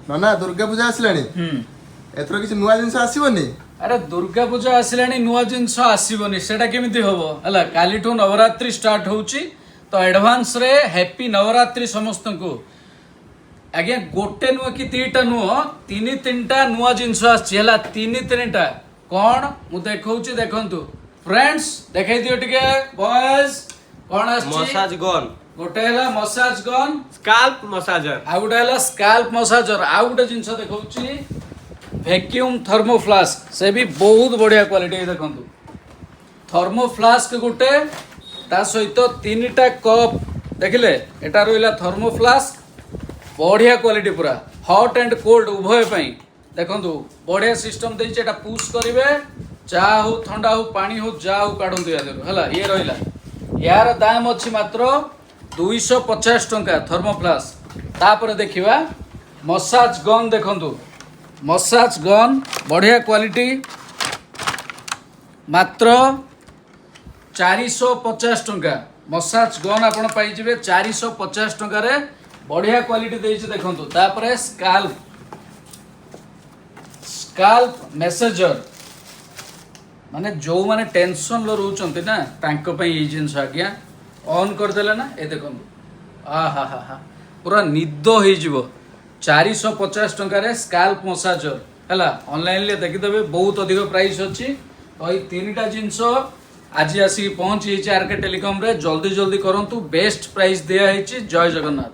ନା ଦୁର୍ଗା ପୂଜା ଆସିଲାଣି ଏଥର କିଛି ନୂଆ ଜିନିଷ ଆସିବନି? अरे दुर्गा पूजा आसिलानी नुआ जिनस आसबनी सेटा केमिति हबो हला कालीठू नवरात्रि स्टार्ट होउची तो एडवांस रे हैप्पी नवरात्रि समस्त को आगे गोटे नुह कि तीटा नुह तीन तीनटा नुआ जिनस आछि हला तीन तीनटा कोन मु देखौची देखंतु फ्रेंड्स देखाई दियो टिके बॉयज कोन आछि मसाज गन गोटे हला मसाज गन स्काल्प मसाजर आ गोटे हला स्काल्प मसाजर आ गोटे जिनस देखौची वैक्यूम थर्मो फ्लास्क से भी बहुत बढ़िया क्वालिटी देखो थर्मो फ्लास्क गोटे ता सहित तीन टा कप देखिले एटा रहिला थर्मो फ्लास्क बढ़िया क्वालिटी पूरा हॉट एंड कोल्ड उभय पई देखंतु बढ़िया सिस्टम देइछ एटा पुश करिवे चा हो ठंडा हो पानी हो जा हो काढंतु या देरो हला ये रहिला यार दाम अछि मात्र 250 टंका थर्मो फ्लास्क तापर देखिबा मसाज गन देखंतु मसाज गन बढ़िया क्वालिटी मात्र 450 टंका मसाज गन आपण पाई जिवे 450 टंका रे बढ़िया क्वालिटी देइछ देखंतु तापरे स्काल्प मैसेजर माने जो माने टेंशन लो रहउचंती ना तांको पई ई जिंस आज्ञा ऑन कर देला ना ए देखंतु आ हा हा हा पूरा निद्दो होई जिवो 450 टंका रे स्काल्प मसाजर हैला ऑनलाइन ले देखिदेबे बहुत अधिक प्राइस अछि तो ई तीनटा जिंस आज आसी पहुंची आरके टेलीकॉम रे जल्दी जल्दी करंतु बेस्ट प्राइस दिया हैछि जय जगन्नाथ।